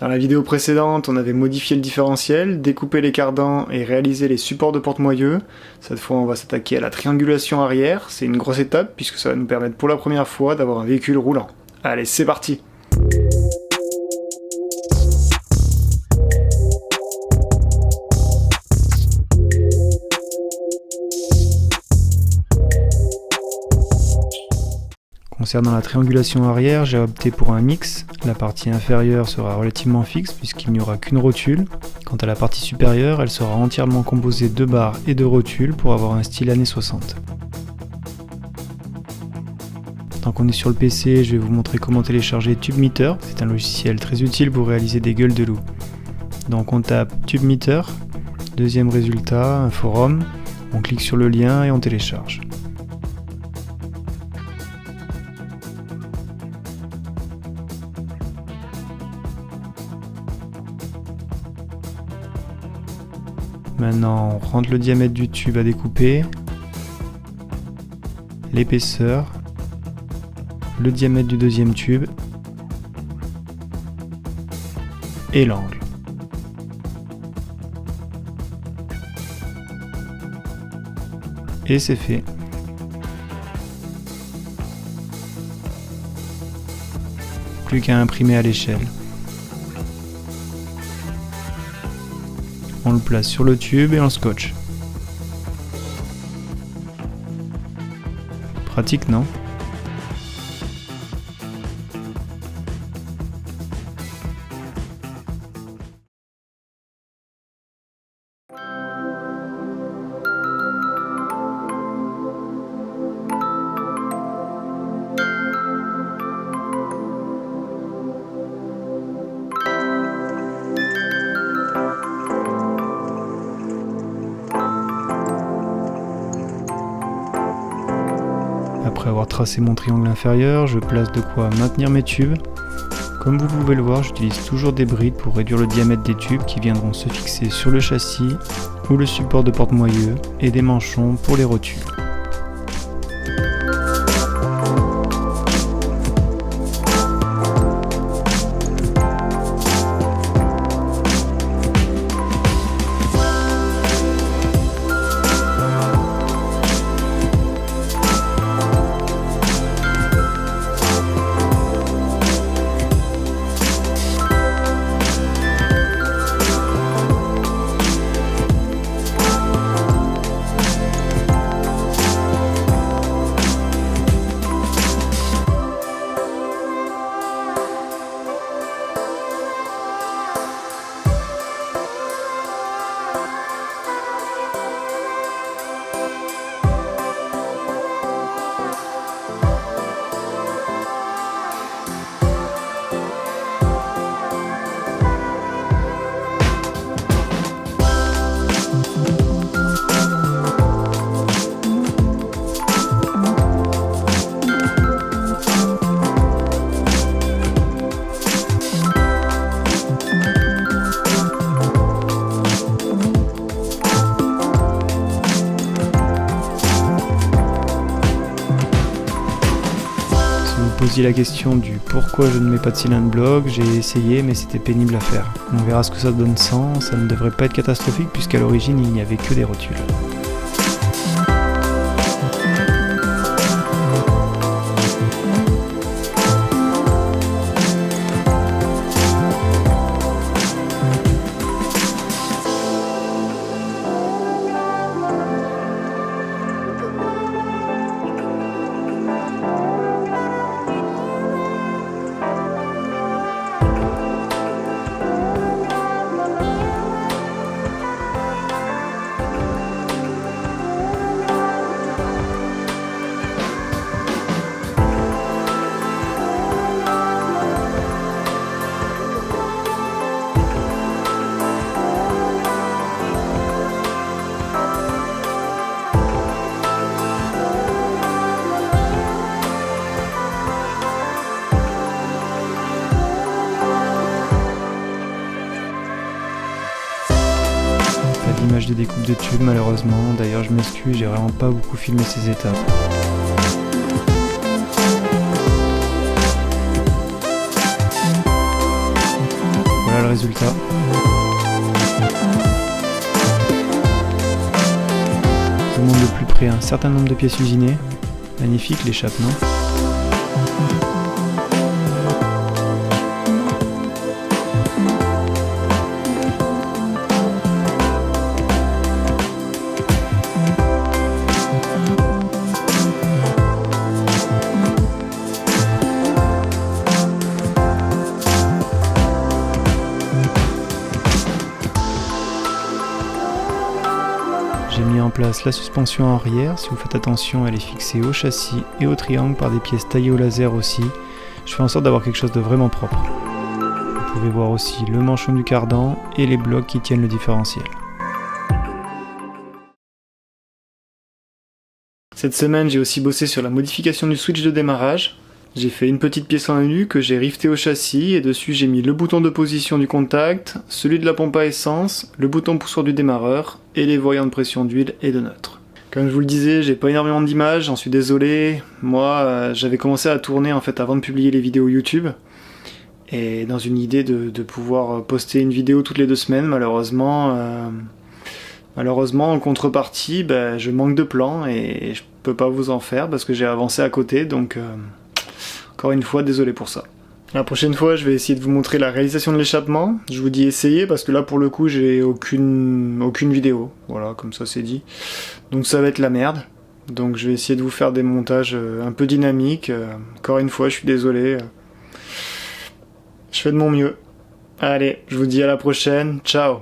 Dans la vidéo précédente, on avait modifié le différentiel, découpé les cardans et réalisé les supports de porte-moyeu. Cette fois, on va s'attaquer à la triangulation arrière. C'est une grosse étape puisque ça va nous permettre pour la première fois d'avoir un véhicule roulant. Allez, c'est parti! Concernant la triangulation arrière, j'ai opté pour un mix. La partie inférieure sera relativement fixe puisqu'il n'y aura qu'une rotule. Quant à la partie supérieure, elle sera entièrement composée de barres et de rotules pour avoir un style années 60. Tant qu'on est sur le PC, je vais vous montrer comment télécharger TubeMeter. C'est un logiciel très utile pour réaliser des gueules de loup. Donc on tape TubeMeter, deuxième résultat, un forum, on clique sur le lien et on télécharge. Maintenant, on rentre le diamètre du tube à découper, l'épaisseur, le diamètre du deuxième tube et l'angle. Et c'est fait. Plus qu'à imprimer à l'échelle. On le place sur le tube et on le scotche. Pratique, non ? Après avoir tracé mon triangle inférieur, je place de quoi maintenir mes tubes. Comme vous pouvez le voir, j'utilise toujours des brides pour réduire le diamètre des tubes qui viendront se fixer sur le châssis ou le support de porte-moyeu et des manchons pour les rotules. Posiez la question du pourquoi je ne mets pas de cylindre bloc, j'ai essayé mais c'était pénible à faire. On verra ce que ça donne sans, ça ne devrait pas être catastrophique puisqu'à l'origine il n'y avait que des rotules. L'image de découpe de tube malheureusement, d'ailleurs je m'excuse, j'ai vraiment pas beaucoup filmé ces étapes. Voilà résultat. Je vous montre de plus près un certain nombre de pièces usinées. Magnifique l'échappe, non ? J'ai mis en place la suspension arrière, si vous faites attention elle est fixée au châssis et au triangle par des pièces taillées au laser aussi. Je fais en sorte d'avoir quelque chose de vraiment propre. Vous pouvez voir aussi le manchon du cardan et les blocs qui tiennent le différentiel. Cette semaine j'ai aussi bossé sur la modification du switch de démarrage. J'ai fait une petite pièce en alu que j'ai rifté au châssis et dessus j'ai mis le bouton de position du contact, celui de la pompe à essence, le bouton poussoir du démarreur et les voyants de pression d'huile et de neutre. Comme je vous le disais, j'ai pas énormément d'images, j'en suis désolé. Moi, j'avais commencé à tourner en fait avant de publier les vidéos YouTube et dans une idée de pouvoir poster une vidéo toutes les 2 semaines. Malheureusement, en contrepartie, je manque de plans et je peux pas vous en faire parce que j'ai avancé à côté, donc encore une fois, désolé pour ça. La prochaine fois, je vais essayer de vous montrer la réalisation de l'échappement. Je vous dis essayer parce que là, pour le coup, j'ai aucune vidéo. Voilà, comme ça c'est dit. Donc ça va être la merde. Donc je vais essayer de vous faire des montages un peu dynamiques. Encore une fois, je suis désolé. Je fais de mon mieux. Allez, je vous dis à la prochaine. Ciao!